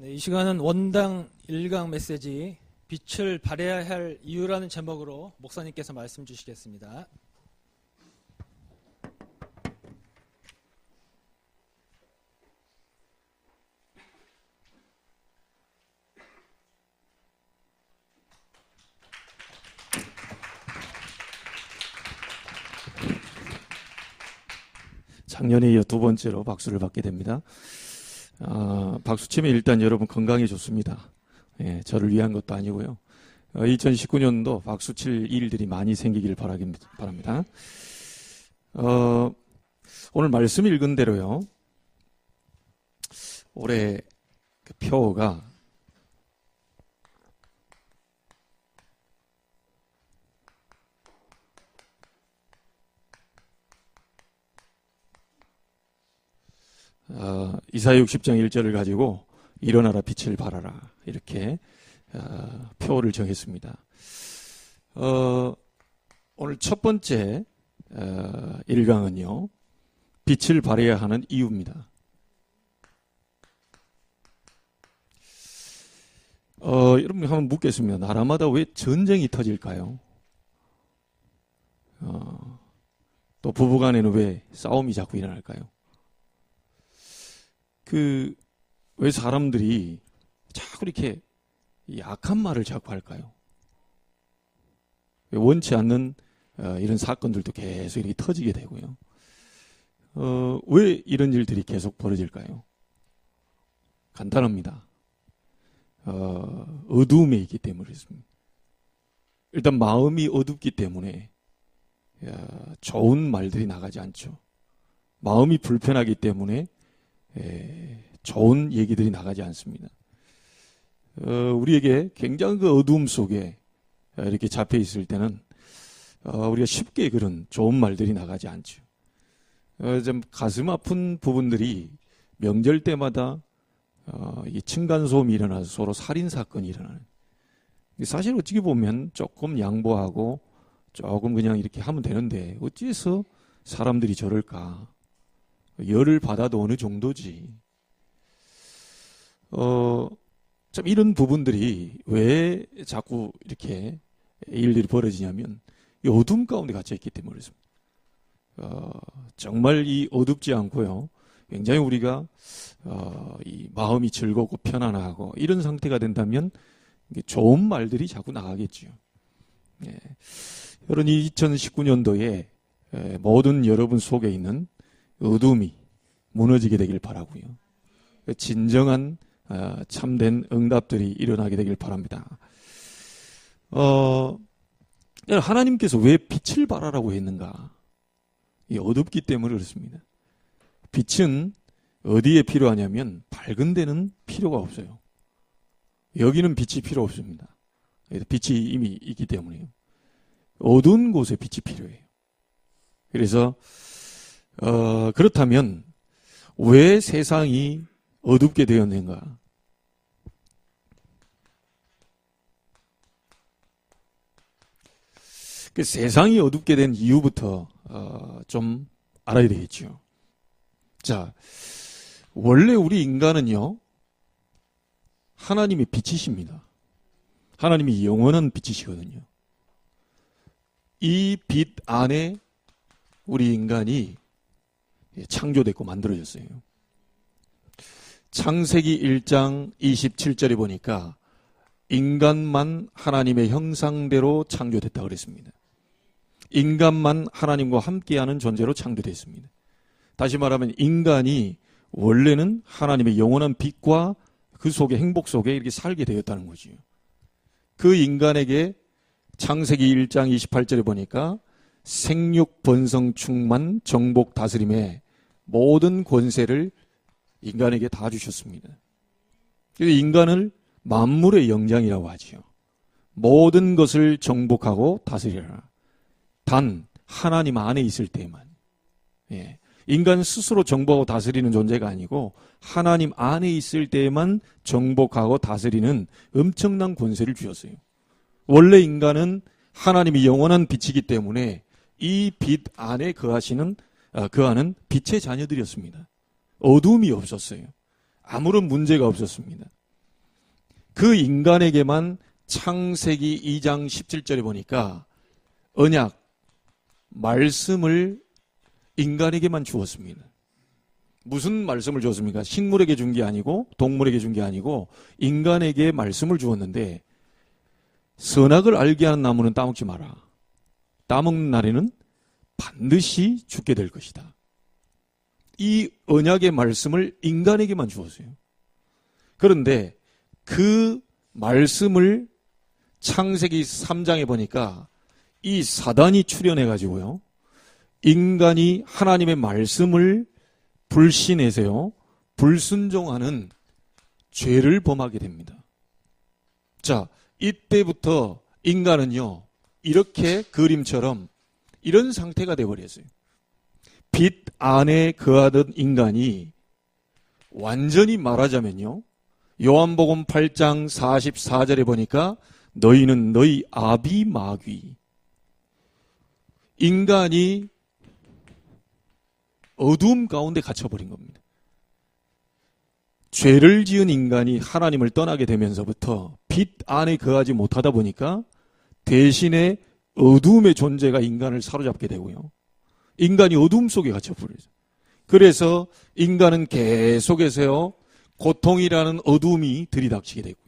네, 이 시간은 원당 1강 메시지 빛을 발해야 할 이유라는 제목으로 목사님께서 말씀 주시겠습니다. 작년에 이어 두 번째로 박수를 받게 됩니다. 박수 치면 일단 여러분 건강이 좋습니다. 예, 저를 위한 것도 아니고요. 2019년도 박수 칠 일들이 많이 생기길 바랍니다. 오늘 말씀 읽은 대로요. 올해 그 표가 이사야 60장 1절을 가지고 일어나라 빛을 발하라 이렇게 표를 정했습니다. 오늘 첫 번째 1강은요. 빛을 발해야 하는 이유입니다. 여러분 한번 묻겠습니다. 나라마다 왜 전쟁이 터질까요? 또 부부간에는 왜 싸움이 자꾸 일어날까요? 왜 사람들이 자꾸 이렇게 약한 말을 자꾸 할까요? 왜 원치 않는 이런 사건들도 계속 이렇게 터지게 되고요. 왜 이런 일들이 계속 벌어질까요? 간단합니다. 어두움에 있기 때문에 그렇습니다. 일단 마음이 어둡기 때문에 좋은 말들이 나가지 않죠. 마음이 불편하기 때문에 좋은 얘기들이 나가지 않습니다. 우리에게 굉장히 그 어두움 속에 이렇게 잡혀 있을 때는 우리가 쉽게 그런 좋은 말들이 나가지 않죠. 좀 가슴 아픈 부분들이 명절 때마다 이 층간소음이 일어나서 서로 살인 사건이 일어나는. 사실 어떻게 보면 조금 양보하고 조금 그냥 이렇게 하면 되는데 어찌해서 사람들이 저럴까? 열을 받아도 어느 정도지. 참 이런 부분들이 왜 자꾸 이렇게 일들이 벌어지냐면 이 어둠 가운데 갇혀 있기 때문에 그렇습니다. 정말 이 어둡지 않고요. 굉장히 우리가 이 마음이 즐겁고 편안하고 이런 상태가 된다면 좋은 말들이 자꾸 나가겠죠. 예. 여러분 2019년도에 모든 여러분 속에 있는 어둠이 무너지게 되길 바라고요. 진정한 참된 응답들이 일어나게 되길 바랍니다. 하나님께서 왜 빛을 발하라고 했는가? 어둡기 때문에 그렇습니다. 빛은 어디에 필요하냐면 밝은 데는 필요가 없어요. 여기는 빛이 필요 없습니다. 빛이 이미 있기 때문에요. 어두운 곳에 빛이 필요해요. 그래서 그렇다면 왜 세상이 어둡게 되었는가? 그 세상이 어둡게 된 이유부터 좀 알아야 되겠죠. 자, 원래 우리 인간은요, 하나님의 빛이십니다. 하나님이 영원한 빛이시거든요. 이 빛 안에 우리 인간이 창조됐고 만들어졌어요. 창세기 1장 27절에 보니까 인간만 하나님의 형상대로 창조됐다고 그랬습니다. 인간만 하나님과 함께하는 존재로 창조됐습니다. 다시 말하면 인간이 원래는 하나님의 영원한 빛과 그 속에 행복 속에 이렇게 살게 되었다는 거죠. 그 인간에게 창세기 1장 28절에 보니까 생육, 번성, 충만, 정복, 다스림의 모든 권세를 인간에게 다 주셨습니다. 그래서 인간을 만물의 영장이라고 하죠. 모든 것을 정복하고 다스리라. 단 하나님 안에 있을 때만. 예. 인간 스스로 정복하고 다스리는 존재가 아니고 하나님 안에 있을 때만 정복하고 다스리는 엄청난 권세를 주셨어요. 원래 인간은 하나님이 영원한 빛이기 때문에 이 빛 안에 그 안은 빛의 자녀들이었습니다. 어두움이 없었어요. 아무런 문제가 없었습니다. 그 인간에게만 창세기 2장 17절에 보니까 언약, 말씀을 인간에게만 주었습니다. 무슨 말씀을 주었습니까? 식물에게 준 게 아니고 동물에게 준 게 아니고 인간에게 말씀을 주었는데 선악을 알게 하는 나무는 따먹지 마라. 따먹는 날에는 반드시 죽게 될 것이다. 이 언약의 말씀을 인간에게만 주었어요. 그런데 그 말씀을 창세기 3장에 보니까 이 사단이 출현해가지고요. 인간이 하나님의 말씀을 불신해서요. 불순종하는 죄를 범하게 됩니다. 자, 이때부터 인간은요. 이렇게 그림처럼 이런 상태가 되어버렸어요. 빛 안에 거하던 인간이 완전히 말하자면요. 요한복음 8장 44절에 보니까 너희는 너희 아비 마귀. 인간이 어두움 가운데 갇혀버린 겁니다. 죄를 지은 인간이 하나님을 떠나게 되면서부터 빛 안에 거하지 못하다 보니까 대신에 어두움의 존재가 인간을 사로잡게 되고요. 인간이 어두움 속에 갇혀버려요. 그래서 인간은 계속해서요. 고통이라는 어두움이 들이닥치게 되고요.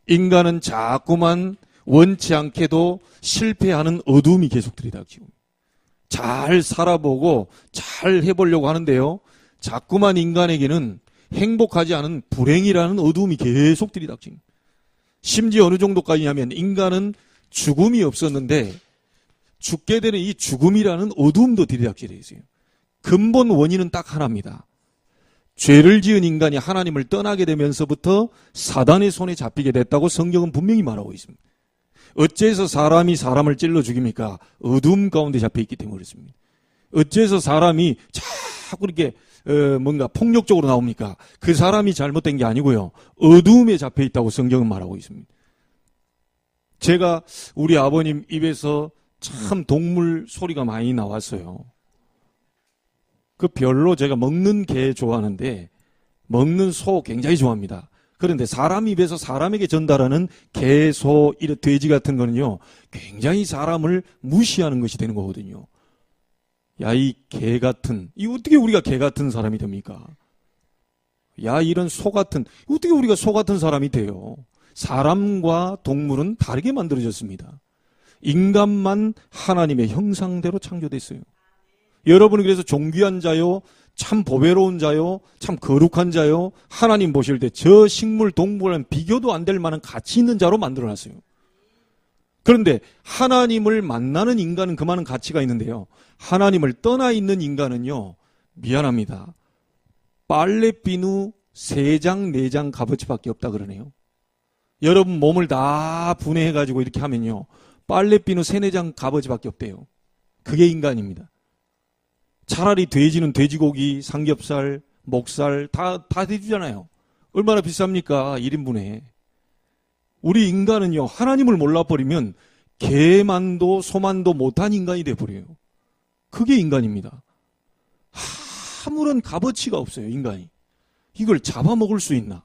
인간은 자꾸만 원치 않게도 실패하는 어두움이 계속 들이닥치고 잘 살아보고 잘 해보려고 하는데요. 자꾸만 인간에게는 행복하지 않은 불행이라는 어두움이 계속 들이닥칩니다. 심지어 어느 정도까지냐면 인간은 죽음이 없었는데 죽게 되는 이 죽음이라는 어두움도 들이닥치게 있어요. 근본 원인은 딱 하나입니다. 죄를 지은 인간이 하나님을 떠나게 되면서부터 사단의 손에 잡히게 됐다고 성경은 분명히 말하고 있습니다. 어째서 사람이 사람을 찔러 죽입니까? 어두움 가운데 잡혀있기 때문에 그렇습니다. 어째서 사람이 자꾸 이렇게 뭔가 폭력적으로 나옵니까? 그 사람이 잘못된 게 아니고요. 어두움에 잡혀있다고 성경은 말하고 있습니다. 제가 우리 아버님 입에서 참 동물 소리가 많이 나왔어요. 그 별로 제가 먹는 개 좋아하는데 먹는 소 굉장히 좋아합니다. 그런데 사람 입에서 사람에게 전달하는 개, 소, 돼지 같은 거는요. 굉장히 사람을 무시하는 것이 되는 거거든요. 야, 이 개 같은, 이 어떻게 우리가 개 같은 사람이 됩니까? 야, 이런 소 같은, 어떻게 우리가 소 같은 사람이 돼요? 사람과 동물은 다르게 만들어졌습니다. 인간만 하나님의 형상대로 창조됐어요. 여러분은 그래서 존귀한 자요, 참 보배로운 자요, 참 거룩한 자요, 하나님 보실 때 저 식물, 동물은 비교도 안 될 만한 가치 있는 자로 만들어놨어요. 그런데 하나님을 만나는 인간은 그 많은 가치가 있는데요. 하나님을 떠나 있는 인간은요, 미안합니다. 빨래비누 3장, 4장 값어치밖에 없다 그러네요. 여러분 몸을 다 분해해가지고 이렇게 하면요. 빨래비누 3, 4장 값어치밖에 없대요. 그게 인간입니다. 차라리 돼지는 돼지고기, 삼겹살, 목살 다 돼주잖아요. 얼마나 비쌉니까? 1인분에. 우리 인간은요. 하나님을 몰라버리면 개만도 소만도 못한 인간이 돼버려요. 그게 인간입니다. 아무런 값어치가 없어요. 인간이. 이걸 잡아먹을 수 있나?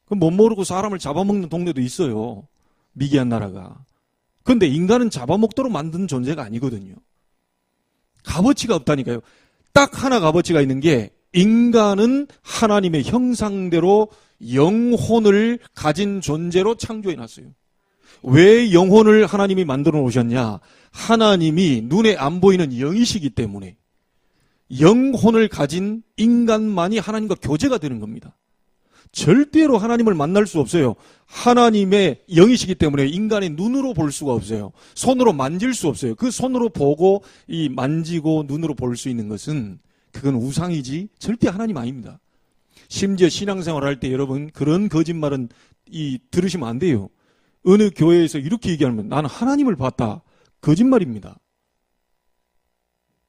그럼 못 모르고 사람을 잡아먹는 동네도 있어요. 미개한 나라가. 그런데 인간은 잡아먹도록 만든 존재가 아니거든요. 값어치가 없다니까요. 딱 하나 값어치가 있는 게 인간은 하나님의 형상대로 영혼을 가진 존재로 창조해놨어요. 왜 영혼을 하나님이 만들어 놓으셨냐? 하나님이 눈에 안 보이는 영이시기 때문에 영혼을 가진 인간만이 하나님과 교제가 되는 겁니다. 절대로 하나님을 만날 수 없어요. 하나님의 영이시기 때문에 인간의 눈으로 볼 수가 없어요. 손으로 만질 수 없어요. 그 손으로 보고 이 만지고 눈으로 볼 수 있는 것은 그건 우상이지 절대 하나님 아닙니다. 심지어 신앙생활 할 때 여러분 그런 거짓말은 들으시면 안 돼요. 어느 교회에서 이렇게 얘기하면 나는 하나님을 봤다. 거짓말입니다.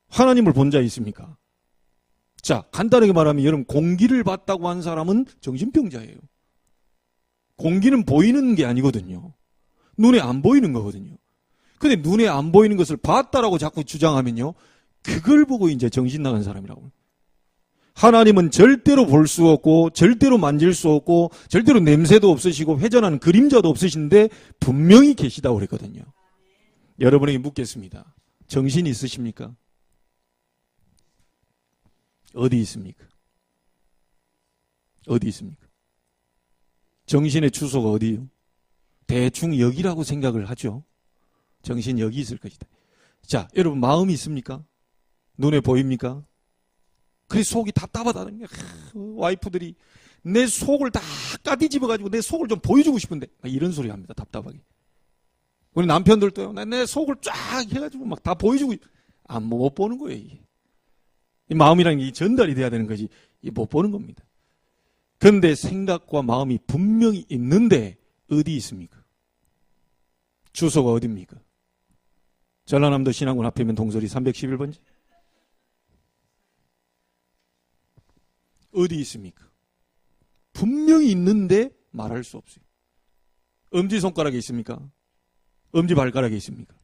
하나님을 본 자 있습니까? 자, 간단하게 말하면 여러분 공기를 봤다고 한 사람은 정신병자예요. 공기는 보이는 게 아니거든요. 눈에 안 보이는 거거든요. 근데 눈에 안 보이는 것을 봤다라고 자꾸 주장하면요. 그걸 보고 이제 정신 나간 사람이라고. 하나님은 절대로 볼 수 없고 절대로 만질 수 없고 절대로 냄새도 없으시고 회전하는 그림자도 없으신데 분명히 계시다고 그랬거든요. 여러분에게 묻겠습니다. 정신이 있으십니까? 어디 있습니까? 어디 있습니까? 정신의 주소가 어디요? 대충 여기라고 생각을 하죠. 정신 여기 있을 것이다. 자, 여러분 마음이 있습니까? 눈에 보입니까? 그래서 속이 답답하다는 거야. 와이프들이 내 속을 다 까뒤집어가지고 내 속을 좀 보여주고 싶은데 이런 소리 합니다. 답답하게. 우리 남편들도요. 내 속을 쫙 해가지고 막 다 보여주고 못 보는 거예요. 이게. 이 마음이라는 게 전달이 돼야 되는 거지 못 보는 겁니다. 그런데 생각과 마음이 분명히 있는데 어디 있습니까? 주소가 어디입니까? 전라남도 신안군 앞에면 동서리 311번지? 어디 있습니까? 분명히 있는데 말할 수 없어요. 엄지손가락에 있습니까? 엄지발가락에 있습니까?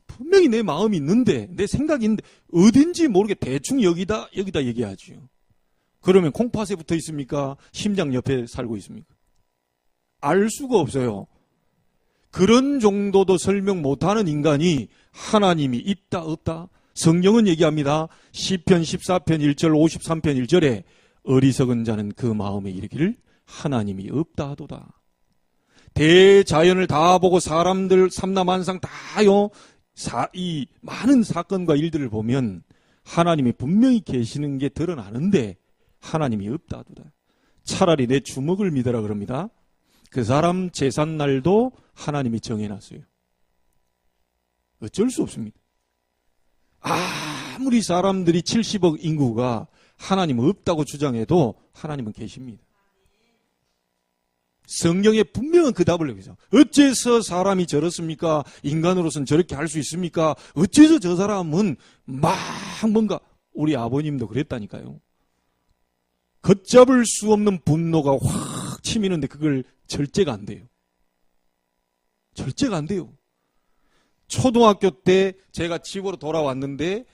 분명히 내 마음이 있는데 내 생각이 있는데 어딘지 모르게 대충 여기다 얘기하죠. 그러면 콩팥에 붙어 있습니까? 심장 옆에 살고 있습니까? 알 수가 없어요. 그런 정도도 설명 못하는 인간이 하나님이 있다 없다? 성경은 얘기합니다. 시편 14편 1절 53편 1절에 어리석은 자는 그 마음에 이르기를 하나님이 없다 하도다. 대자연을 다 보고 사람들 삼라만상 다요 이 많은 사건과 일들을 보면 하나님이 분명히 계시는 게 드러나는데 하나님이 없다 하도다. 차라리 내 주먹을 믿어라 그럽니다. 그 사람 제삿날도 하나님이 정해놨어요. 어쩔 수 없습니다. 아무리 사람들이 70억 인구가 하나님 없다고 주장해도 하나님은 계십니다. 성경에 분명한 그 답을 내기죠. 어째서 사람이 저렇습니까? 인간으로서는 저렇게 할 수 있습니까? 어째서 저 사람은 막 뭔가 우리 아버님도 그랬다니까요. 걷잡을 수 없는 분노가 확 치미는데 그걸 절제가 안 돼요. 절제가 안 돼요. 초등학교 때 제가 집으로 돌아왔는데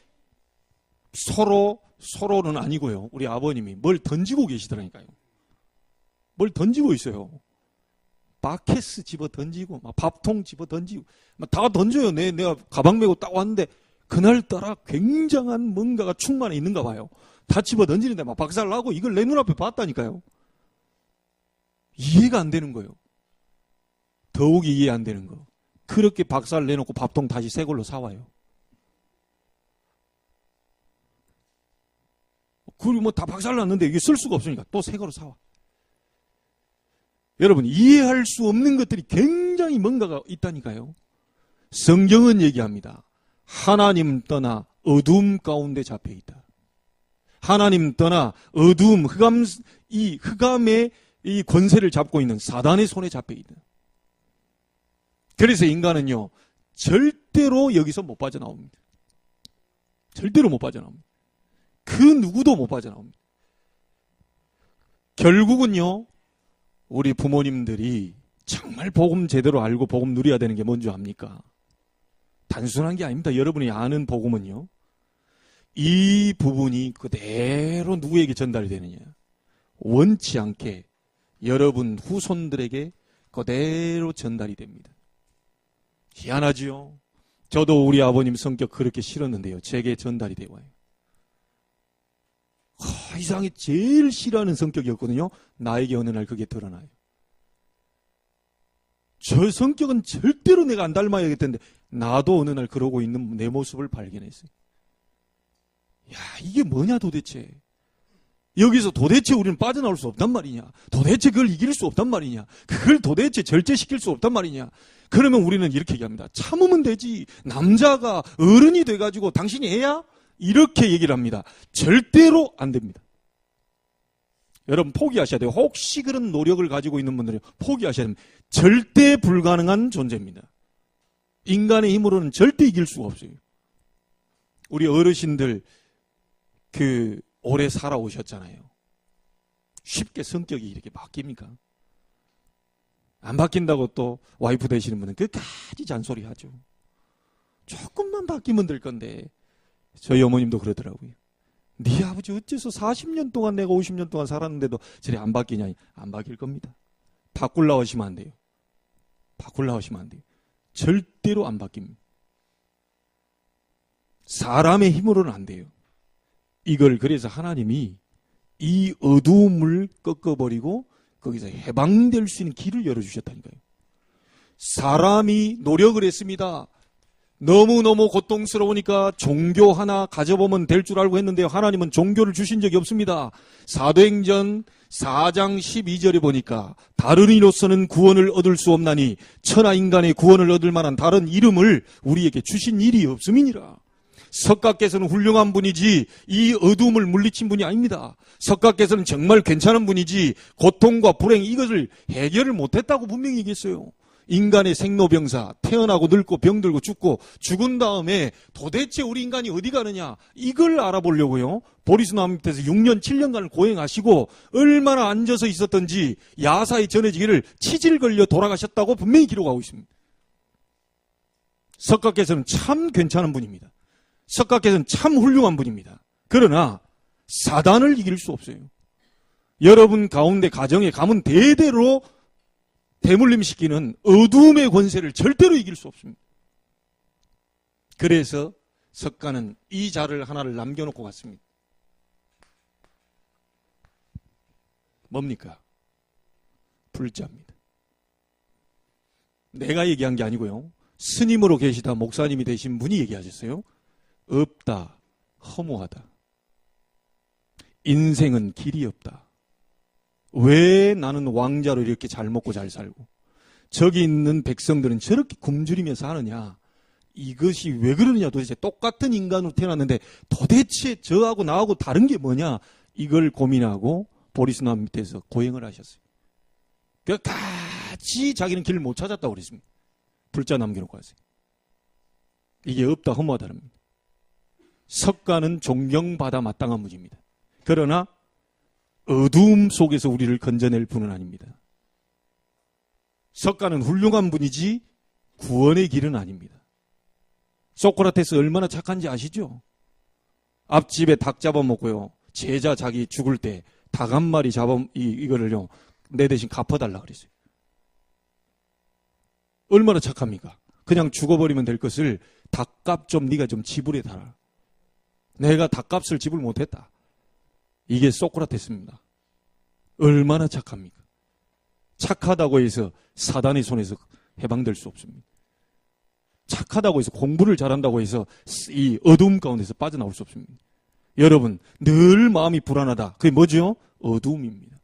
서로는 아니고요. 우리 아버님이 뭘 던지고 계시더라니까요. 뭘 던지고 있어요. 바켓스 집어 던지고 막 밥통 집어 던지고 막 다 던져요. 내가 가방 메고 딱 왔는데 그날따라 굉장한 뭔가가 충만해 있는가 봐요. 다 집어 던지는데 막 박살 나고 이걸 내 눈앞에 봤다니까요. 이해가 안 되는 거예요. 더욱이 이해 안 되는 거. 그렇게 박살 내놓고 밥통 다시 새 걸로 사와요. 그리고 뭐 다 박살 났는데 이게 쓸 수가 없으니까 또 새 걸로 사와. 여러분 이해할 수 없는 것들이 굉장히 뭔가가 있다니까요. 성경은 얘기합니다. 하나님 떠나 어두움 가운데 잡혀 있다. 하나님 떠나 어두움, 흑암의 이 권세를 잡고 있는 사단의 손에 잡혀 있다. 그래서 인간은요, 절대로 여기서 못 빠져나옵니다. 절대로 못 빠져나옵니다. 그 누구도 못 빠져나옵니다. 결국은요, 우리 부모님들이 정말 복음 제대로 알고 복음 누려야 되는 게 뭔지 압니까? 단순한 게 아닙니다. 여러분이 아는 복음은요, 이 부분이 그대로 누구에게 전달이 되느냐? 원치 않게 여러분 후손들에게 그대로 전달이 됩니다. 희한하지요? 저도 우리 아버님 성격 그렇게 싫었는데요. 제게 전달이 되어 와요. 이상하게 제일 싫어하는 성격이었거든요. 나에게 어느 날 그게 드러나요. 저 성격은 절대로 내가 안 닮아야겠던데 나도 어느 날 그러고 있는 내 모습을 발견했어요. 야, 이게 뭐냐 도대체. 여기서 도대체 우리는 빠져나올 수 없단 말이냐. 도대체 그걸 이길 수 없단 말이냐. 그걸 도대체 절제시킬 수 없단 말이냐. 그러면 우리는 이렇게 얘기합니다. 참으면 되지. 남자가 어른이 돼가지고 당신이 애야? 이렇게 얘기를 합니다. 절대로 안 됩니다. 여러분 포기하셔야 돼요. 혹시 그런 노력을 가지고 있는 분들은 포기하셔야 됩니다. 절대 불가능한 존재입니다. 인간의 힘으로는 절대 이길 수가 없어요. 우리 어르신들 오래 살아오셨잖아요. 쉽게 성격이 이렇게 바뀝니까? 안 바뀐다고 또 와이프 되시는 분은 끝까지 잔소리 하죠. 조금만 바뀌면 될 건데 저희 어머님도 그러더라고요. 네 아버지 어째서 40년 동안 내가 50년 동안 살았는데도 저리 안 바뀌냐? 안 바뀔 겁니다. 바꾸려고 하시면 안 돼요. 바꾸려고 하시면 안 돼요. 절대로 안 바뀝니다. 사람의 힘으로는 안 돼요. 이걸 그래서 하나님이 이 어두움을 꺾어버리고 거기서 해방될 수 있는 길을 열어주셨다니까요. 사람이 노력을 했습니다. 너무너무 고통스러우니까 종교 하나 가져보면 될 줄 알고 했는데요. 하나님은 종교를 주신 적이 없습니다. 사도행전 4장 12절에 보니까 다른 이로서는 구원을 얻을 수 없나니 천하 인간의 구원을 얻을 만한 다른 이름을 우리에게 주신 일이 없음이니라. 석가께서는 훌륭한 분이지 이 어두움을 물리친 분이 아닙니다. 석가께서는 정말 괜찮은 분이지 고통과 불행 이것을 해결을 못했다고 분명히 얘기했어요. 인간의 생로병사, 태어나고 늙고 병들고 죽고 죽은 다음에 도대체 우리 인간이 어디 가느냐 이걸 알아보려고요. 보리스나무 밑에서 6년 7년간을 고행하시고 얼마나 앉아서 있었던지 야사에 전해지기를 치질 걸려 돌아가셨다고 분명히 기록하고 있습니다. 석가께서는 참 괜찮은 분입니다. 석가께서는 참 훌륭한 분입니다. 그러나 사단을 이길 수 없어요. 여러분 가운데 가정에 가면 대대로 대물림시키는 어두움의 권세를 절대로 이길 수 없습니다. 그래서 석가는 이 자를 하나를 남겨놓고 갔습니다. 뭡니까? 불자입니다. 내가 얘기한 게 아니고요. 스님으로 계시다 목사님이 되신 분이 얘기하셨어요. 없다, 허무하다. 인생은 길이 없다. 왜 나는 왕자로 이렇게 잘 먹고 잘 살고 저기 있는 백성들은 저렇게 굶주리며 사느냐. 이것이 왜 그러느냐. 도대체 똑같은 인간으로 태어났는데 도대체 저하고 나하고 다른 게 뭐냐. 이걸 고민하고 보리스나무 밑에서 고행을 하셨어요. 끝까지 자기는 길을 못 찾았다고 그랬습니다. 불자 남겨놓고 하세요. 이게 없다 허무하다는 겁니다. 석가는 존경받아 마땅한 분입니다. 그러나 어두움 속에서 우리를 건져낼 분은 아닙니다. 석가는 훌륭한 분이지 구원의 길은 아닙니다. 소크라테스 얼마나 착한지 아시죠? 앞집에 닭 잡아먹고요. 제자 자기 죽을 때 닭 한 마리 이거를요 내 대신 갚아달라 그랬어요. 얼마나 착합니까? 그냥 죽어버리면 될 것을 닭값 좀 네가 좀 지불해달라. 내가 닭값을 지불 못했다. 이게 소크라테스입니다. 얼마나 착합니까? 착하다고 해서 사단의 손에서 해방될 수 없습니다. 착하다고 해서 공부를 잘한다고 해서 이 어두움 가운데서 빠져나올 수 없습니다. 여러분 늘 마음이 불안하다. 그게 뭐죠? 어두움입니다.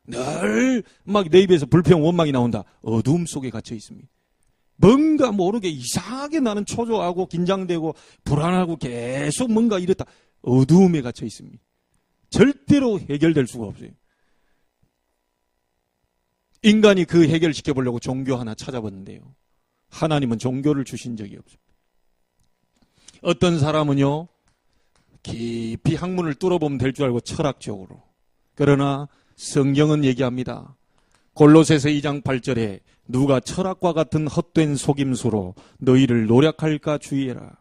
늘 막 내 입에서 불평 원망이 나온다. 어두움 속에 갇혀 있습니다. 뭔가 모르게 이상하게 나는 초조하고 긴장되고 불안하고 계속 뭔가 이랬다. 어두움에 갇혀 있습니다. 절대로 해결될 수가 없어요. 인간이 그 해결시켜 보려고 종교 하나 찾아봤는데요. 하나님은 종교를 주신 적이 없습니다. 어떤 사람은요. 깊이 학문을 뚫어보면 될 줄 알고 철학적으로. 그러나 성경은 얘기합니다. 골로새서 2장 8절에 누가 철학과 같은 헛된 속임수로 너희를 노력할까 주의해라.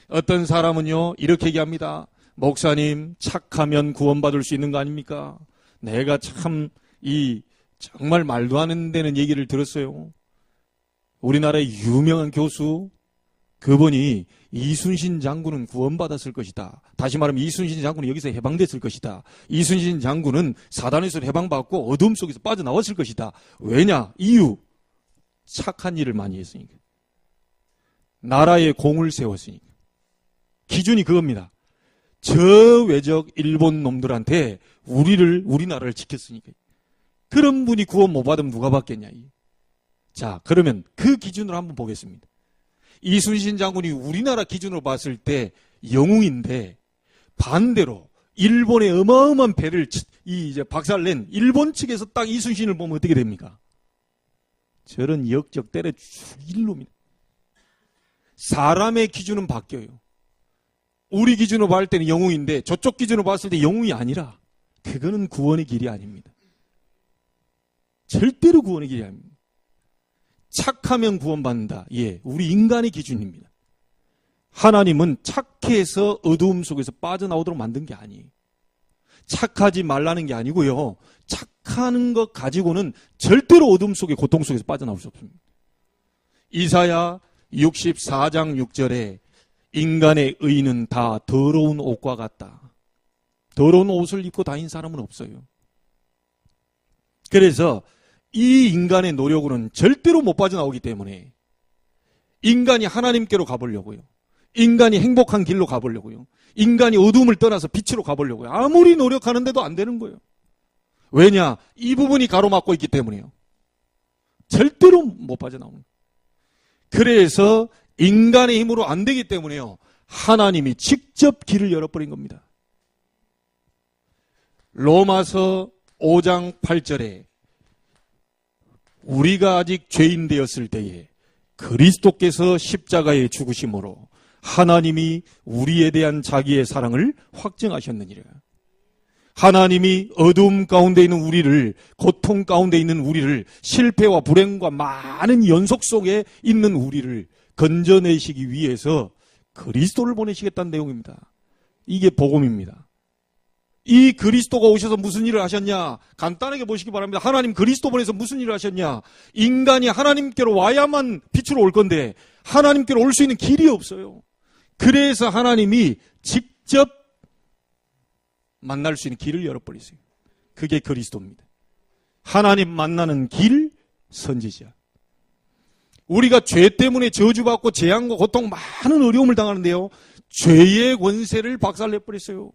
어떤 사람은요. 이렇게 얘기합니다. 목사님 착하면 구원받을 수 있는 거 아닙니까? 내가 참 정말 말도 안 되는 얘기를 들었어요. 우리나라의 유명한 교수 그분이 이순신 장군은 구원받았을 것이다. 다시 말하면 이순신 장군은 여기서 해방됐을 것이다. 이순신 장군은 사단에서 해방받고 어둠 속에서 빠져나왔을 것이다. 왜냐? 이유. 착한 일을 많이 했으니까. 나라에 공을 세웠으니까. 기준이 그겁니다. 저 외적 일본 놈들한테 우리나라를 지켰으니까. 그런 분이 구원 못 받으면 누가 받겠냐. 자, 그러면 그 기준으로 한번 보겠습니다. 이순신 장군이 우리나라 기준으로 봤을 때 영웅인데 반대로 일본의 어마어마한 배를 이제 박살낸 일본 측에서 딱 이순신을 보면 어떻게 됩니까? 저런 역적 때려 죽일 놈이다. 사람의 기준은 바뀌어요. 우리 기준으로 봤을 때는 영웅인데 저쪽 기준으로 봤을 때 영웅이 아니라 그거는 구원의 길이 아닙니다. 절대로 구원의 길이 아닙니다. 착하면 구원받는다. 예, 우리 인간의 기준입니다. 하나님은 착해서 어두움 속에서 빠져나오도록 만든 게 아니에요. 착하지 말라는 게 아니고요. 착하는 것 가지고는 절대로 어둠 속에 고통 속에서 빠져나올 수 없습니다. 이사야 64장 6절에 인간의 의는 다 더러운 옷과 같다. 더러운 옷을 입고 다닌 사람은 없어요. 그래서 이 인간의 노력으로는 절대로 못 빠져나오기 때문에 인간이 하나님께로 가보려고요. 인간이 행복한 길로 가보려고요. 인간이 어둠을 떠나서 빛으로 가보려고요. 아무리 노력하는데도 안 되는 거예요. 왜냐? 이 부분이 가로막고 있기 때문이에요. 절대로 못 빠져나오는 거예요. 그래서 인간의 힘으로 안 되기 때문에요. 하나님이 직접 길을 열어버린 겁니다. 로마서 5장 8절에 우리가 아직 죄인 되었을 때에 그리스도께서 십자가에 죽으심으로 하나님이 우리에 대한 자기의 사랑을 확증하셨느니라. 하나님이 어두움 가운데 있는 우리를, 고통 가운데 있는 우리를, 실패와 불행과 많은 연속 속에 있는 우리를 건져내시기 위해서 그리스도를 보내시겠다는 내용입니다. 이게 복음입니다. 이 그리스도가 오셔서 무슨 일을 하셨냐? 간단하게 보시기 바랍니다. 하나님 그리스도 보내서 무슨 일을 하셨냐? 인간이 하나님께로 와야만 빛으로 올 건데 하나님께로 올 수 있는 길이 없어요. 그래서 하나님이 직접 만날 수 있는 길을 열어버리세요. 그게 그리스도입니다. 하나님 만나는 길, 선지자. 우리가 죄 때문에 저주받고 재앙과 고통, 많은 어려움을 당하는데요. 죄의 권세를 박살내버렸어요.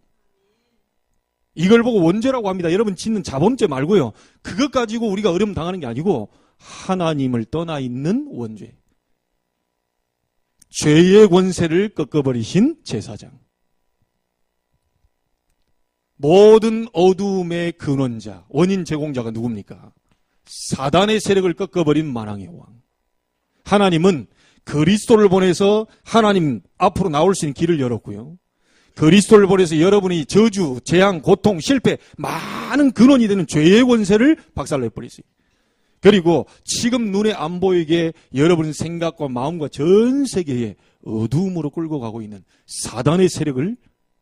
이걸 보고 원죄라고 합니다. 여러분 짓는 자범죄 말고요. 그것 가지고 우리가 어려움 당하는 게 아니고 하나님을 떠나 있는 원죄. 죄의 권세를 꺾어버리신 제사장. 모든 어두움의 근원자, 원인 제공자가 누굽니까? 사단의 세력을 꺾어버린 만왕의 왕. 하나님은 그리스도를 보내서 하나님 앞으로 나올 수 있는 길을 열었고요. 그리스도를 보내서 여러분이 저주, 재앙, 고통, 실패, 많은 근원이 되는 죄의 권세를 박살내버렸어요. 그리고 지금 눈에 안 보이게 여러분 생각과 마음과 전 세계에 어두움으로 끌고 가고 있는 사단의 세력을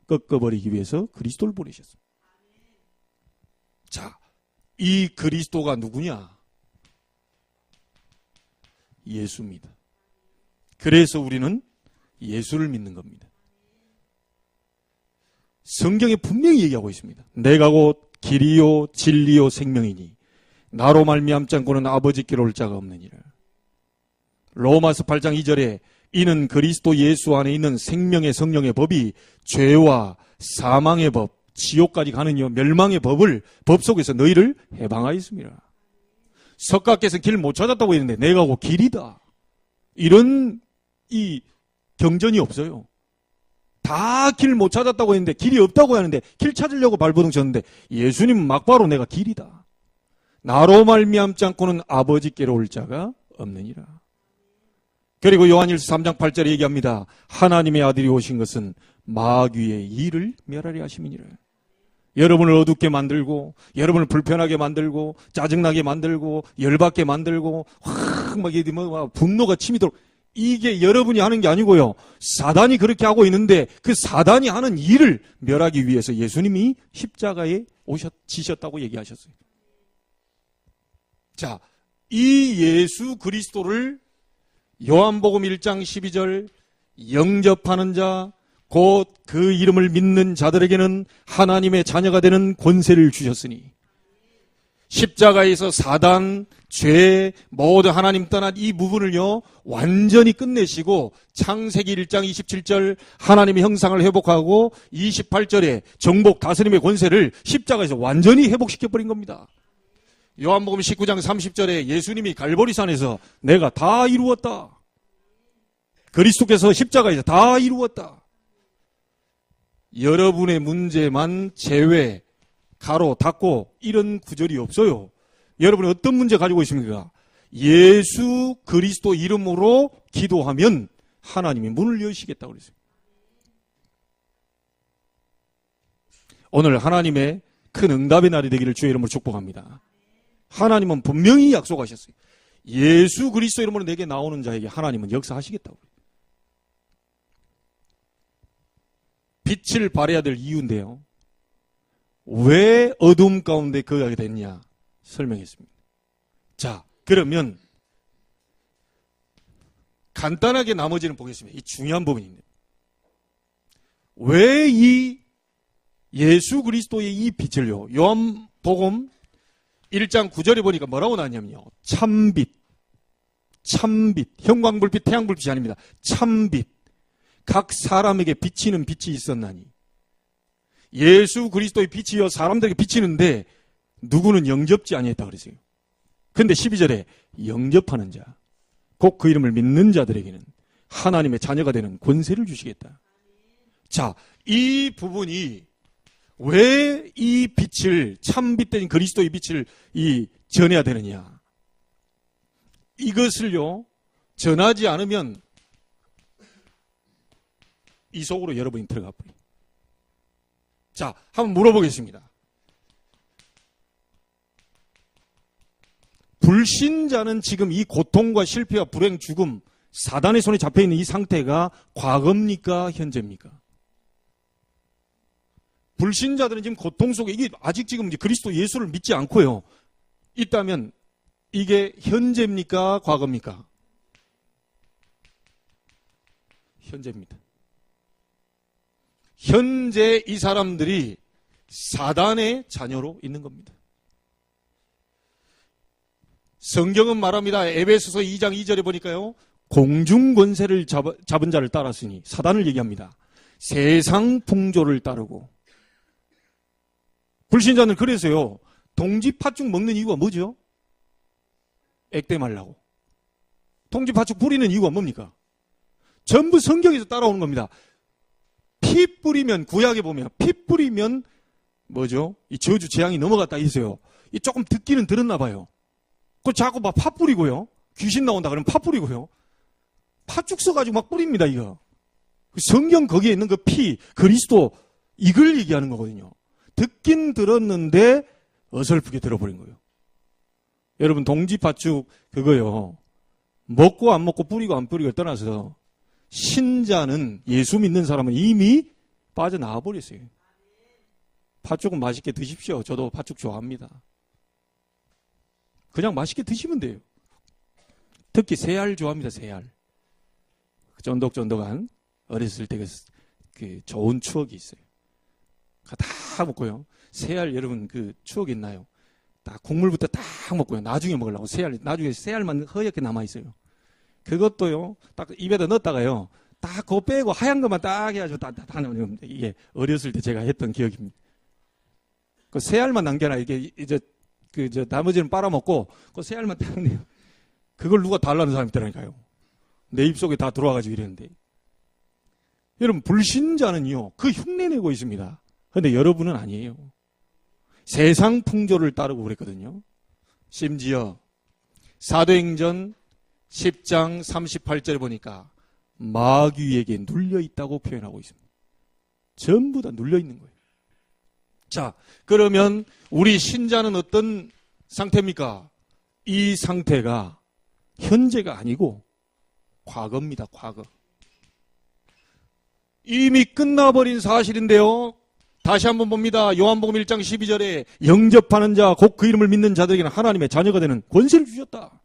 꺾어버리기 위해서 그리스도를 보내셨어요. 자, 이 그리스도가 누구냐? 예수입니다. 그래서 우리는 예수를 믿는 겁니다. 성경에 분명히 얘기하고 있습니다. 내가 곧 길이요 진리요 생명이니 나로 말미암지 않고는 아버지께로 올 자가 없느니라. 로마서 8장 2절에 이는 그리스도 예수 안에 있는 생명의 성령의 법이 죄와 사망의 법, 지옥까지 가는 멸망의 법을 법 속에서 너희를 해방하였습니다. 석가께서 길 못 찾았다고 했는데 내가 곧 길이다. 이런 이 경전이 없어요. 다 길 못 찾았다고 했는데 길이 없다고 하는데 길 찾으려고 발버둥 쳤는데 예수님 막바로 내가 길이다. 나로 말미암지 않고는 아버지께로 올 자가 없느니라. 그리고 요한일서 3장 8절에 얘기합니다. 하나님의 아들이 오신 것은 마귀의 일을 멸하려 하심이니라. 여러분을 어둡게 만들고 여러분을 불편하게 만들고 짜증나게 만들고 열받게 만들고 막 분노가 치미도록 이게 여러분이 하는 게 아니고요. 사단이 그렇게 하고 있는데 그 사단이 하는 일을 멸하기 위해서 예수님이 십자가에 지셨다고 얘기하셨어요. 자, 이 예수 그리스도를 요한복음 1장 12절 영접하는 자, 곧 그 이름을 믿는 자들에게는 하나님의 자녀가 되는 권세를 주셨으니 십자가에서 사단, 죄, 모두 하나님 떠난 이 부분을요 완전히 끝내시고 창세기 1장 27절 하나님의 형상을 회복하고 28절에 정복 다스림의 권세를 십자가에서 완전히 회복시켜버린 겁니다. 요한복음 19장 30절에 예수님이 갈보리산에서 내가 다 이루었다. 그리스도께서 십자가에서 다 이루었다. 여러분의 문제만 제외, 가로, 닫고 이런 구절이 없어요. 여러분이 어떤 문제 가지고 있습니까? 예수 그리스도 이름으로 기도하면 하나님이 문을 여시겠다고 그랬어요. 오늘 하나님의 큰 응답의 날이 되기를 주의 이름으로 축복합니다. 하나님은 분명히 약속하셨어요. 예수 그리스도 이름으로 내게 나오는 자에게 하나님은 역사하시겠다고. 빛을 발해야 될 이유인데요. 왜 어둠 가운데 거하게 됐냐 설명했습니다. 자, 그러면 간단하게 나머지는 보겠습니다. 이 중요한 부분입니다. 왜 이 예수 그리스도의 이 빛을요, 요한복음 1장 9절에 보니까 뭐라고 나왔냐면요, 참빛, 형광불빛, 태양불빛이 아닙니다. 참빛, 각 사람에게 비치는 빛이 있었나니. 예수 그리스도의 빛이요 사람들에게 비치는데 누구는 영접지 아니했다 그랬어요. 근데 12절에 영접하는 자, 곧 그 이름을 믿는 자들에게는 하나님의 자녀가 되는 권세를 주시겠다. 자, 이 부분이 왜 이 빛을, 참빛된 그리스도의 빛을 전해야 되느냐. 이것을요 전하지 않으면 이 속으로 여러분이 들어가 버려요. 자, 한번 물어보겠습니다. 불신자는 지금 이 고통과 실패와 불행, 죽음, 사단의 손에 잡혀있는 이 상태가 과거입니까? 현재입니까? 불신자들은 지금 고통 속에, 이게 아직 지금 이제 그리스도 예수를 믿지 않고요 있다면 이게 현재입니까? 과거입니까? 현재입니다. 현재 이 사람들이 사단의 자녀로 있는 겁니다. 성경은 말합니다. 에베소서 2장 2절에 보니까요, 공중 권세를 잡은 자를 따랐으니, 사단을 얘기합니다. 세상 풍조를 따르고. 불신자는 그래서요 동지팥죽 먹는 이유가 뭐죠? 액땜 하려고. 동지팥죽 뿌리는 이유가 뭡니까? 전부 성경에서 따라오는 겁니다. 피 뿌리면, 구약에 보면 피 뿌리면 뭐죠? 이 저주 재앙이 넘어갔다 있어요. 이 조금 듣기는 들었나 봐요. 그 자꾸 막 파 뿌리고요, 귀신 나온다 그러면 파 뿌리고요, 팥죽 써가지고 막 뿌립니다. 이거 성경 거기에 있는 그 피, 그리스도, 이걸 얘기하는 거거든요. 듣긴 들었는데 어설프게 들어버린 거예요. 여러분, 동지팥죽 그거요, 먹고 안 먹고 뿌리고 안 뿌리고 떠나서 신자는, 예수 믿는 사람은 이미 빠져나와 버렸어요. 팥죽은 맛있게 드십시오. 저도 팥죽 좋아합니다. 그냥 맛있게 드시면 돼요. 특히 새알 좋아합니다. 새알. 쫀득쫀득한 어렸을 때 그 좋은 추억이 있어요. 다 먹고요. 새알 여러분 그 추억 있나요? 딱 국물부터 딱 먹고요. 나중에 먹으려고 나중에 새알만 허옇게 남아 있어요. 그것도요, 딱 입에다 넣었다가요, 딱 그거 빼고 하얀 것만 딱 해가지고 다 나오면 이게 어렸을 때 제가 했던 기억입니다. 그 새알만 남겨놔. 이게 이제 나머지는 빨아먹고 그 새알만 딱 내요. 그걸 누가 달라는 사람이 있더라니까요. 내 입속에 다 들어와가지고 이랬는데. 여러분, 불신자는요 그 흉내내고 있습니다. 그런데 여러분은 아니에요. 세상 풍조를 따르고 그랬거든요. 심지어 사도행전 10장 38절에 보니까 마귀에게 눌려있다고 표현하고 있습니다. 전부 다 눌려있는 거예요. 자, 그러면 우리 신자는 어떤 상태입니까? 이 상태가 현재가 아니고 과거입니다. 과거. 이미 끝나버린 사실인데요, 다시 한번 봅니다. 요한복음 1장 12절에 영접하는 자, 곧 그 이름을 믿는 자들에게는 하나님의 자녀가 되는 권세를 주셨다.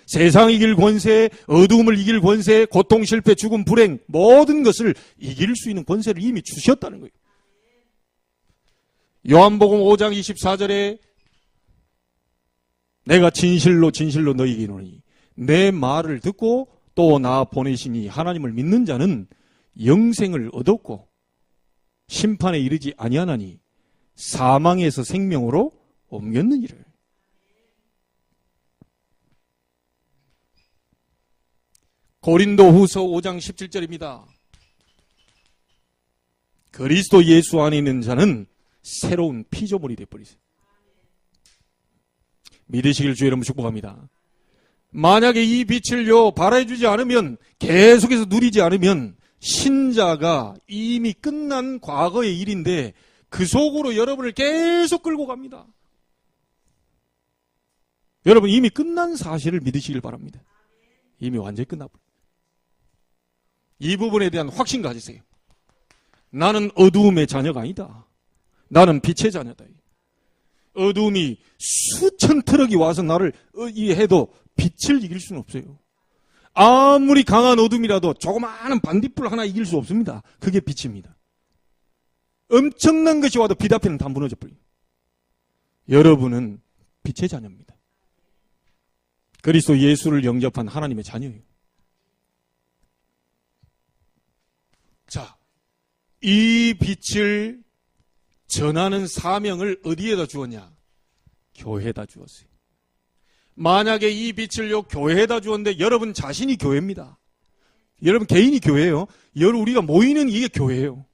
세상 이길 권세, 어두움을 이길 권세, 고통, 실패, 죽음, 불행, 모든 것을 이길 수 있는 권세를 이미 주셨다는 거예요. 요한복음 5장 24절에 내가 진실로 진실로 너희에게 이르노니 내 말을 듣고 또 나 보내시니 하나님을 믿는 자는 영생을 얻었고 심판에 이르지 아니하나니 사망에서 생명으로 옮겼느니라. 고린도후서 5장 17절입니다. 그리스도 예수 안에 있는 자는 새로운 피조물이 되어버리세요. 믿으시길 주 여러분 축복합니다. 만약에 이 빛을요 발해주지 않으면, 계속해서 누리지 않으면 신자가 이미 끝난 과거의 일인데 그 속으로 여러분을 계속 끌고 갑니다. 여러분, 이미 끝난 사실을 믿으시길 바랍니다. 이미 완전히 끝나버려요. 이 부분에 대한 확신 가지세요. 나는 어두움의 자녀가 아니다. 나는 빛의 자녀다. 어두움이 수천 트럭이 와서 나를 해도 빛을 이길 수는 없어요. 아무리 강한 어둠이라도 조그마한 반딧불 하나 이길 수 없습니다. 그게 빛입니다. 엄청난 것이 와도 빛 앞에는 다 무너져 버려요. 여러분은 빛의 자녀입니다. 그리스도 예수를 영접한 하나님의 자녀예요. 자, 이 빛을 전하는 사명을 어디에다 주었냐? 교회에다 주었어요. 만약에 이 빛을 교회에다 주었는데 여러분 자신이 교회입니다. 여러분 개인이 교회예요. 우리가 모이는 이게 교회예요.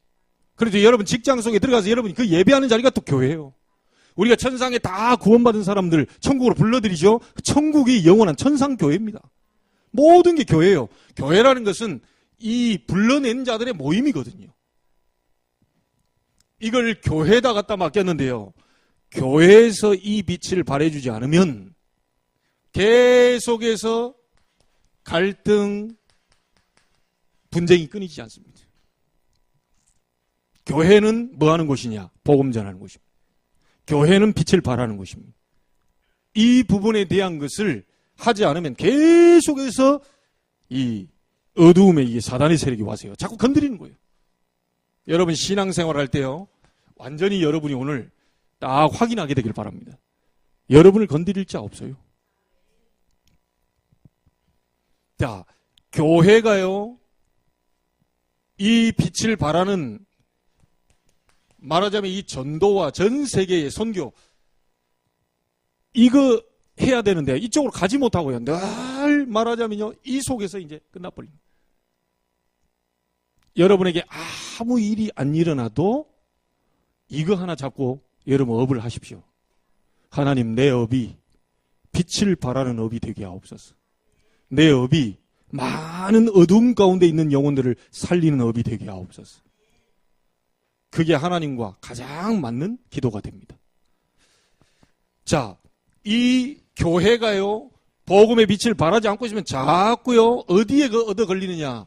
그래서 여러분 직장 속에 들어가서 여러분이 그 예배하는 자리가 또 교회예요. 우리가 천상에 다 구원받은 사람들 천국으로 불러들이죠. 천국이 영원한 천상교회입니다. 모든 게 교회예요. 교회라는 것은 이 불러낸 자들의 모임이거든요. 이걸 교회에다 갖다 맡겼는데요. 교회에서 이 빛을 발해주지 않으면 계속해서 갈등, 분쟁이 끊이지 않습니다. 교회는 뭐 하는 곳이냐? 복음 전하는 곳입니다. 교회는 빛을 발하는 곳입니다. 이 부분에 대한 것을 하지 않으면 계속해서 이 어두움에 이게 사단의 세력이 와서요. 자꾸 건드리는 거예요. 여러분 신앙생활 할 때요. 완전히 여러분이 오늘 딱 확인하게 되길 바랍니다. 여러분을 건드릴 자 없어요. 자, 교회가요. 이 빛을 발하는 말하자면 이 전도와 전 세계의 선교 이거 해야 되는데 이쪽으로 가지 못하고요. 늘 말하자면요. 이 속에서 이제 끝나버립니다. 여러분에게 아무 일이 안 일어나도 이거 하나 잡고 여러분 업을 하십시오. 하나님 내 업이 빛을 발하는 업이 되게 하옵소서. 내 업이 많은 어둠 가운데 있는 영혼들을 살리는 업이 되게 하옵소서. 그게 하나님과 가장 맞는 기도가 됩니다. 자, 이 교회가요, 복음의 빛을 발하지 않고 있으면 자꾸요, 어디에 얻어 걸리느냐.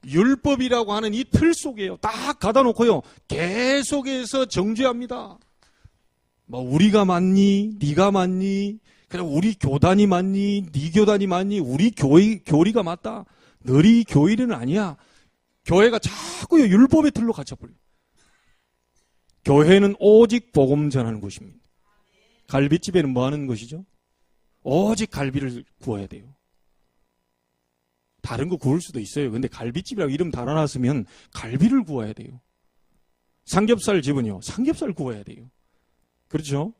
율법이라고 하는 이 틀 속에요. 딱 가다 놓고요, 계속해서 정죄합니다. 뭐, 우리가 맞니? 네가 맞니? 그냥 우리 교단이 맞니? 네 교단이 맞니? 우리 교리가 맞다. 너희 교리는 아니야. 교회가 자꾸요 율법의 틀로 갇혀버려요. 교회는 오직 복음 전하는 곳입니다. 갈비집에는 뭐 하는 것이죠? 오직 갈비를 구워야 돼요. 다른 거 구울 수도 있어요. 근데 갈비집이라고 이름 달아놨으면 갈비를 구워야 돼요. 삼겹살 집은요, 삼겹살 구워야 돼요. 그렇죠?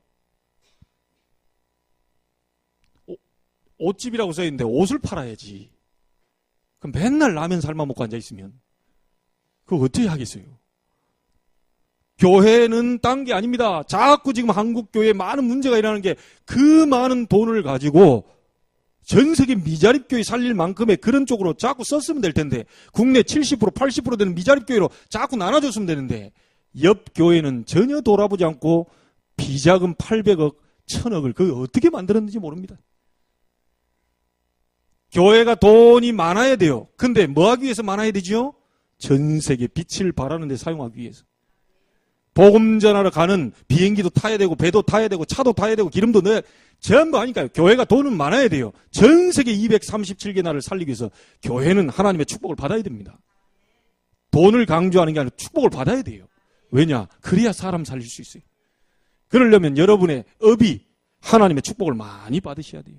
옷집이라고 써있는데 옷을 팔아야지. 그럼 맨날 라면 삶아 먹고 앉아있으면 그거 어떻게 하겠어요? 교회는 딴 게 아닙니다. 자꾸 지금 한국 교회에 많은 문제가 일어나는 게 그 많은 돈을 가지고 전 세계 미자립 교회 살릴 만큼의 그런 쪽으로 자꾸 썼으면 될 텐데 국내 70% 80% 되는 미자립 교회로 자꾸 나눠줬으면 되는데 옆 교회는 전혀 돌아보지 않고 비자금 800억 1000억을 그걸 어떻게 만들었는지 모릅니다. 교회가 돈이 많아야 돼요. 근데 뭐 하기 위해서 많아야 되죠? 전 세계 빛을 발하는 데 사용하기 위해서. 복음 전하러 가는 비행기도 타야 되고 배도 타야 되고 차도 타야 되고 기름도 넣어야 전부 하니까요. 교회가 돈은 많아야 돼요. 전 세계 237개 나라를 살리기 위해서 교회는 하나님의 축복을 받아야 됩니다. 돈을 강조하는 게 아니라 축복을 받아야 돼요. 왜냐? 그래야 사람 살릴 수 있어요. 그러려면 여러분의 업이 하나님의 축복을 많이 받으셔야 돼요.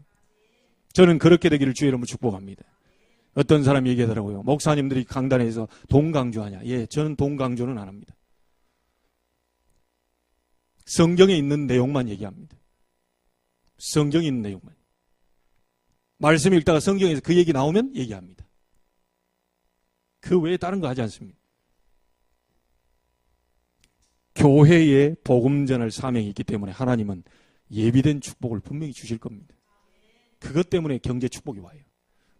저는 그렇게 되기를 주의 이름으로 축복합니다. 어떤 사람이 얘기하더라고요. 목사님들이 강단에서 돈 강조하냐. 예, 저는 돈 강조는 안 합니다. 성경에 있는 내용만 얘기합니다. 성경에 있는 내용만. 말씀 읽다가 성경에서 그 얘기 나오면 얘기합니다. 그 외에 다른 거 하지 않습니다. 교회에 복음 전할 사명이 있기 때문에 하나님은 예비된 축복을 분명히 주실 겁니다. 그것 때문에 경제 축복이 와요.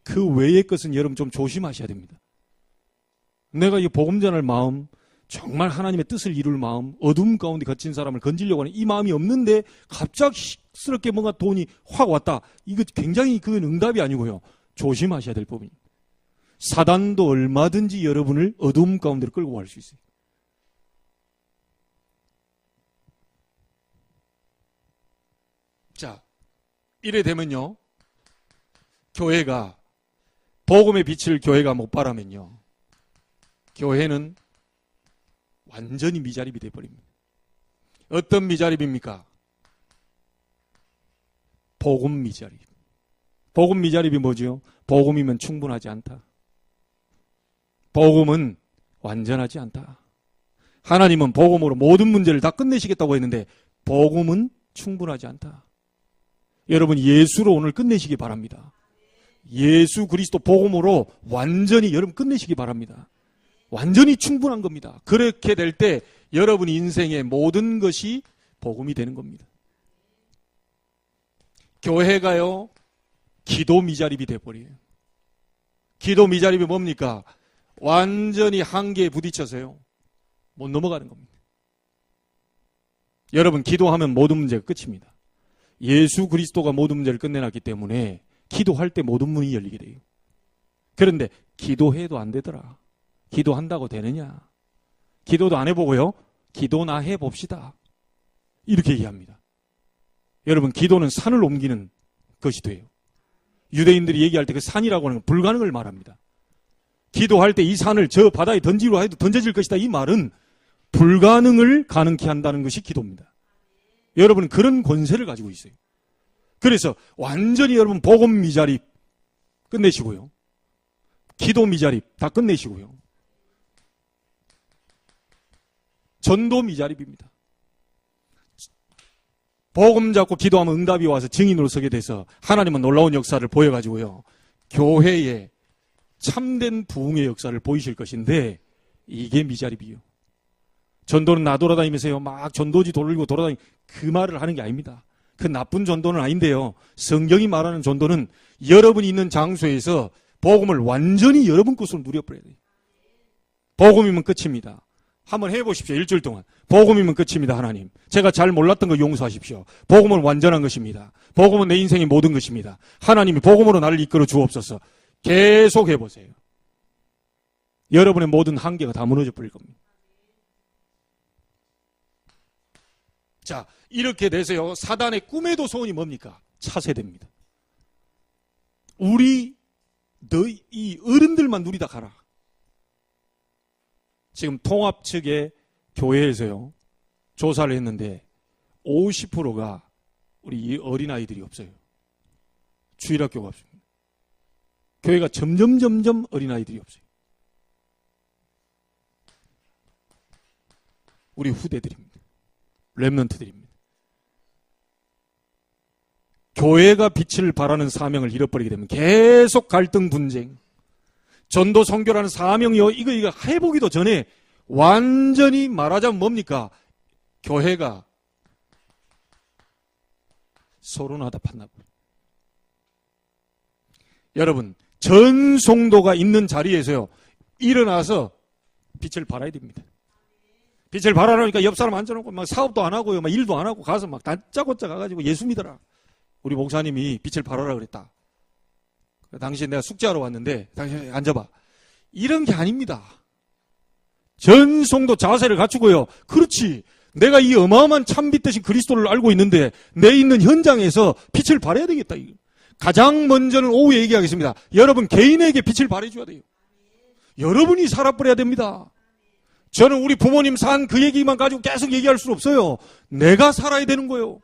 그 외의 것은 여러분 좀 조심하셔야 됩니다. 내가 이 복음 전할 마음, 정말 하나님의 뜻을 이룰 마음, 어둠 가운데 갇힌 사람을 건지려고 하는 이 마음이 없는데 갑작스럽게 뭔가 돈이 확 왔다. 이거 굉장히 그건 응답이 아니고요. 조심하셔야 될 부분입니다. 사단도 얼마든지 여러분을 어두움 가운데로 끌고 갈 수 있어요. 자, 이래 되면요, 교회가 복음의 빛을 교회가 못 발하면요, 교회는 완전히 미자립이 되어버립니다. 어떤 미자립입니까? 복음 미자립. 복음 미자립이 뭐죠? 복음이면 충분하지 않다. 복음은 완전하지 않다. 하나님은 복음으로 모든 문제를 다 끝내시겠다고 했는데 복음은 충분하지 않다. 여러분, 예수로 오늘 끝내시기 바랍니다. 예수 그리스도 복음으로 완전히 여러분 끝내시기 바랍니다. 완전히 충분한 겁니다. 그렇게 될 때 여러분 인생의 모든 것이 복음이 되는 겁니다. 교회가요, 기도 미자립이 돼버려요. 기도 미자립이 뭡니까? 완전히 한계에 부딪혀서요, 못 넘어가는 겁니다. 여러분, 기도하면 모든 문제가 끝입니다. 예수 그리스도가 모든 문제를 끝내놨기 때문에 기도할 때 모든 문이 열리게 돼요. 그런데 기도해도 안 되더라. 기도한다고 되느냐? 기도도 안 해보고요, 기도나 해봅시다, 이렇게 얘기합니다. 여러분, 기도는 산을 옮기는 것이 돼요. 유대인들이 얘기할 때 그 산이라고 하는 건 불가능을 말합니다. 기도할 때 이 산을 저 바다에 던지려 해도 던져질 것이다, 이 말은 불가능을 가능케 한다는 것이 기도입니다. 여러분은 그런 권세를 가지고 있어요. 그래서 완전히 여러분 복음 미자립 끝내시고요, 기도 미자립 다 끝내시고요, 전도 미자립입니다. 복음 잡고 기도하면 응답이 와서 증인으로 서게 돼서 하나님은 놀라운 역사를 보여가지고요, 교회에 참된 부흥의 역사를 보이실 것인데 이게 미자립이요. 전도는 나 돌아다니면서요, 막 전도지 돌리고 돌아다니고 그 말을 하는 게 아닙니다. 그 나쁜 전도는 아닌데요, 성경이 말하는 전도는 여러분이 있는 장소에서 복음을 완전히 여러분 것으로 누려버려야 돼요. 복음이면 끝입니다. 한번 해보십시오. 일주일 동안. 복음이면 끝입니다. 하나님, 제가 잘 몰랐던 거 용서하십시오. 복음은 완전한 것입니다. 복음은 내 인생의 모든 것입니다. 하나님이 복음으로 나를 이끌어 주옵소서. 계속 해보세요. 여러분의 모든 한계가 다 무너져 버릴 겁니다. 자, 이렇게 돼서요, 사단의 꿈에도 소원이 뭡니까? 차세됩니다. 우리 이 어른들만 누리다 가라. 지금 통합 측의 교회에서요, 조사를 했는데 50%가 우리 이 어린아이들이 없어요. 주일학교가 없습니다. 교회가 점점 어린아이들이 없어요. 우리 후대들입니다. 렘넌트들입니다. 교회가 빛을 발하는 사명을 잃어버리게 되면 계속 갈등 분쟁, 전도 선교라는 사명이요, 이거 해보기도 전에 완전히 말하자면 뭡니까? 교회가 서론하다 팠나 봐요. 여러분, 전 성도가 있는 자리에서요, 일어나서 빛을 발해야 됩니다. 빛을 발하려니까 옆 사람 앉아놓고 막 사업도 안 하고요, 막 일도 안 하고 가서 막 다짜고짜 가가지고 예수 믿어라. 우리 목사님이 빛을 발하라 그랬다. 당시에 내가 숙제하러 왔는데, 당신 앉아봐. 이런 게 아닙니다. 전 성도 자세를 갖추고요, 그렇지, 내가 이 어마어마한 참빛 대신 그리스도를 알고 있는데 내 있는 현장에서 빛을 발해야 되겠다. 가장 먼저는 오후에 얘기하겠습니다. 여러분 개인에게 빛을 발해줘야 돼요. 여러분이 살아버려야 됩니다. 저는 우리 부모님 산 그 얘기만 가지고 계속 얘기할 수 없어요. 내가 살아야 되는 거예요.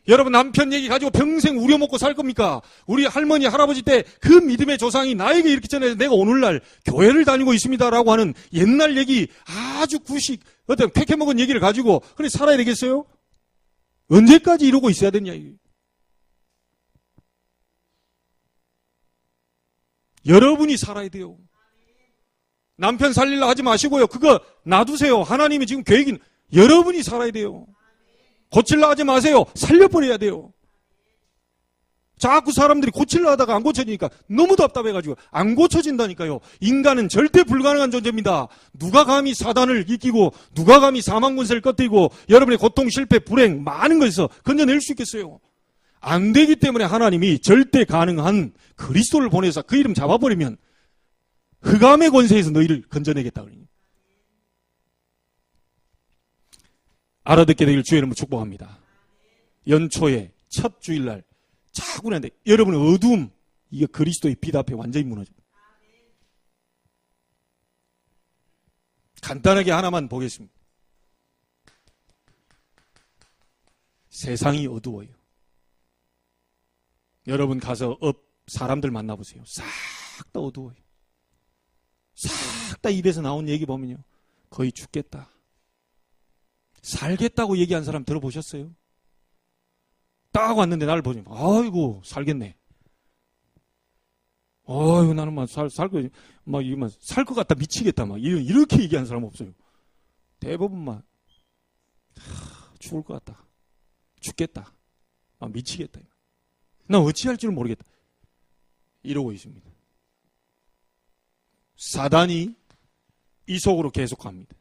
여러분 남편 얘기 가지고 평생 우려먹고 살 겁니까? 우리 할머니 할아버지 때 그 믿음의 조상이 나에게 이렇게 전해서 내가 오늘날 교회를 다니고 있습니다라고 하는 옛날 얘기, 아주 구식 어떤 쾌쾌먹은 얘기를 가지고 그래 살아야 되겠어요? 언제까지 이러고 있어야 되냐. 여러분이 살아야 돼요. 남편 살리려 하지 마시고요, 그거 놔두세요. 하나님이 지금 계획인, 여러분이 살아야 돼요. 고칠라 하지 마세요. 살려버려야 돼요. 자꾸 사람들이 고칠라 하다가 안 고쳐지니까 너무 답답해가지고 안 고쳐진다니까요. 인간은 절대 불가능한 존재입니다. 누가 감히 사단을 이기고 누가 감히 사망군세를 꺼뜨리고 여러분의 고통, 실패, 불행 많은 것에서 건져낼 수 있겠어요? 안 되기 때문에 하나님이 절대 가능한 그리스도를 보내서 그 이름 잡아버리면 흑암의 권세에서 너희를 건져내겠다. 알아듣게 되길 주의 이름으로 축복합니다. 연초에 첫 주일날 차분한데 여러분의 어두움, 이게 그리스도의 빛 앞에 완전히 무너집니다. 간단하게 하나만 보겠습니다. 세상이 어두워요. 여러분 가서 사람들 만나보세요. 싹 다 어두워요. 싹 다 입에서 나온 얘기 보면요, 거의 죽겠다, 살겠다고 얘기한 사람 들어보셨어요? 딱 왔는데 나를 보니 아이고 살겠네, 아이고 나는 막 살 것 같다, 미치겠다, 막 이렇게 얘기하는 사람 없어요. 대부분 막 죽을 것 같다, 죽겠다, 미치겠다, 나 어찌할 줄 모르겠다, 이러고 있습니다. 사단이 이 속으로 계속합니다.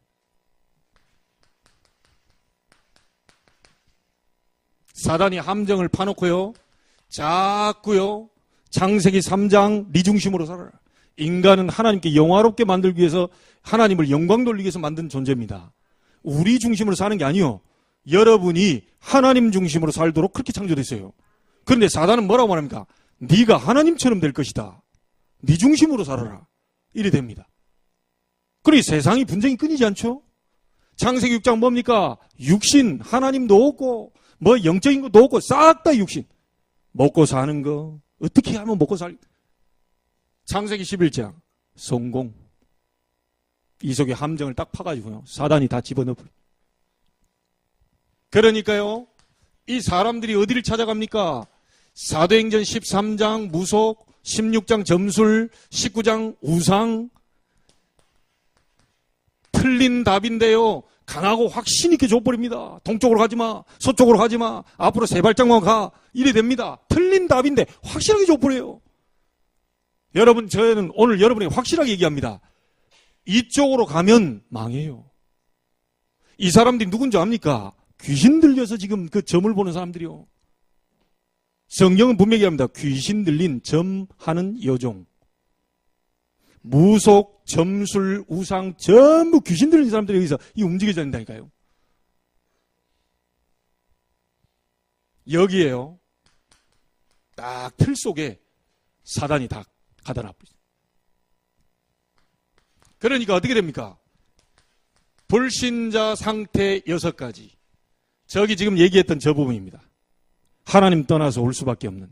사단이 함정을 파놓고요, 자꾸요, 창세기 3장 네 중심으로 살아라. 인간은 하나님께 영화롭게 만들기 위해서, 하나님을 영광 돌리기 위해서 만든 존재입니다. 우리 중심으로 사는 게 아니요, 여러분이 하나님 중심으로 살도록 그렇게 창조됐어요. 그런데 사단은 뭐라고 말합니까? 네가 하나님처럼 될 것이다, 네 중심으로 살아라, 이래 됩니다. 그러니 세상이 분쟁이 끊이지 않죠? 창세기 6장 뭡니까? 육신, 하나님도 없고 뭐 영적인 것도 없고 싹 다 육신. 먹고 사는 거 어떻게 하면 먹고 살. 창세기 11장 성공. 이 속에 함정을 딱 파가지고요, 사단이 다 집어넣어버려. 그러니까요, 이 사람들이 어디를 찾아갑니까? 사도행전 13장 무속, 16장 점술, 19장 우상. 틀린 답인데요, 강하고 확신 있게 줘버립니다. 동쪽으로 가지마, 서쪽으로 가지마, 앞으로 세 발짝만 가, 이래 됩니다. 틀린 답인데 확실하게 줘버려요. 여러분, 저는 오늘 여러분에게 확실하게 얘기합니다. 이쪽으로 가면 망해요. 이 사람들이 누군지 압니까? 귀신 들려서 지금 그 점을 보는 사람들이요. 성경은 분명히 합니다. 귀신 들린 점하는 여종. 무속, 점술, 우상 전부 귀신 들린 사람들이 여기서 이 움직여져 된다니까요. 여기에요, 딱 틀 속에 사단이 다 가다 놔버리죠. 그러니까 어떻게 됩니까? 불신자 상태 6가지. 저기 지금 얘기했던 저 부분입니다. 하나님 떠나서 올 수밖에 없는,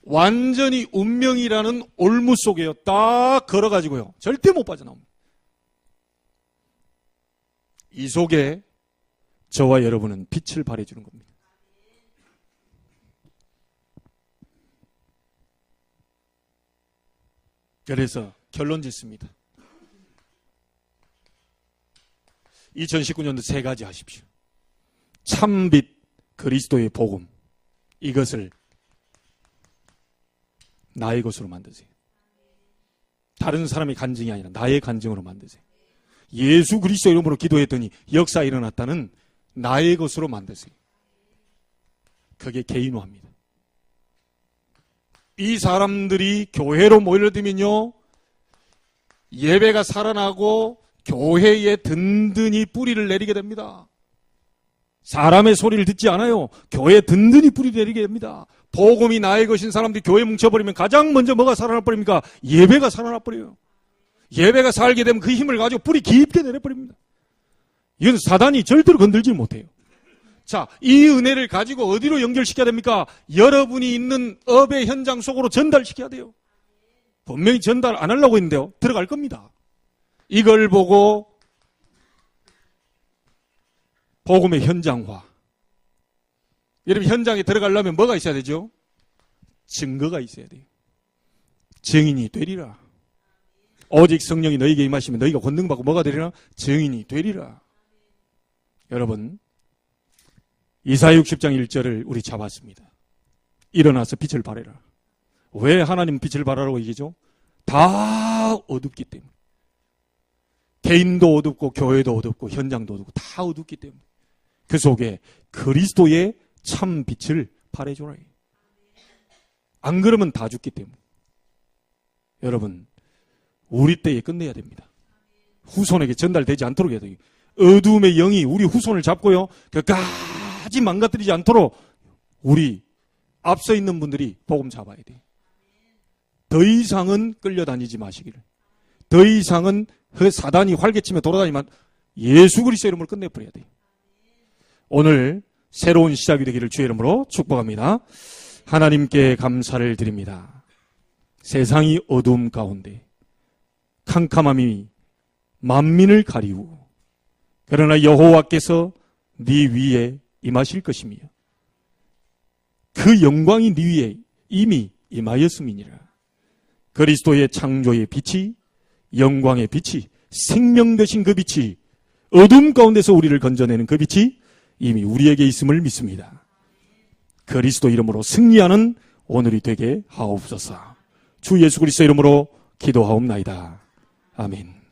완전히 운명이라는 올무 속에요, 딱 걸어가지고요, 절대 못 빠져나옵니다. 이 속에 저와 여러분은 빛을 발해주는 겁니다. 그래서 결론 짓습니다. 2019년도 3가지 하십시오. 참빛 그리스도의 복음, 이것을 나의 것으로 만드세요. 다른 사람의 간증이 아니라 나의 간증으로 만드세요. 예수 그리스도 이름으로 기도했더니 역사 일어났다는 나의 것으로 만드세요. 그게 개인화입니다. 이 사람들이 교회로 모여들면요, 예배가 살아나고 교회에 든든히 뿌리를 내리게 됩니다. 사람의 소리를 듣지 않아요. 교회에 든든히 뿌리를 내리게 됩니다. 복음이 나의 것인 사람들이 교회에 뭉쳐버리면 가장 먼저 뭐가 살아나 버립니까? 예배가 살아나 버려요. 예배가 살게 되면 그 힘을 가지고 뿌리 깊게 내려버립니다. 이건 사단이 절대로 건들지 못해요. 자, 이 은혜를 가지고 어디로 연결시켜야 됩니까? 여러분이 있는 업의 현장 속으로 전달시켜야 돼요. 분명히 전달 안 하려고 했는데요, 들어갈 겁니다. 이걸 보고 복음의 현장화. 여러분, 현장에 들어가려면 뭐가 있어야 되죠? 증거가 있어야 돼요. 증인이 되리라. 오직 성령이 너희에게 임하시면 너희가 권능받고 뭐가 되리라? 증인이 되리라. 여러분, 이사야 60장 1절을 우리 잡았습니다. 일어나서 빛을 발해라. 왜 하나님 빛을 발하라고 얘기죠? 다 어둡기 때문에. 개인도 어둡고 교회도 어둡고 현장도 어둡고 다 어둡기 때문에 그 속에 그리스도의 참 빛을 발해줘라. 안 그러면 다 죽기 때문에. 여러분, 우리 때에 끝내야 됩니다. 후손에게 전달되지 않도록 해야 돼요. 어둠의 영이 우리 후손을 잡고요, 끝까지 망가뜨리지 않도록 우리 앞서 있는 분들이 복음 잡아야 돼요. 더 이상은 끌려다니지 마시기를. 더 이상은 사단이 활개치며 돌아다니면 예수 그리스도의 이름으로 끝내버려야 돼요. 오늘 새로운 시작이 되기를 주의 이름으로 축복합니다. 하나님께 감사를 드립니다. 세상이 어두움 가운데 캄캄함이 만민을 가리우고, 그러나 여호와께서 네 위에 임하실 것이며 그 영광이 네 위에 이미 임하였음이니라. 그리스도의 창조의 빛이, 영광의 빛이, 생명 되신 그 빛이, 어둠 가운데서 우리를 건져내는 그 빛이 이미 우리에게 있음을 믿습니다. 그리스도 이름으로 승리하는 오늘이 되게 하옵소서. 주 예수 그리스도 이름으로 기도하옵나이다. 아멘.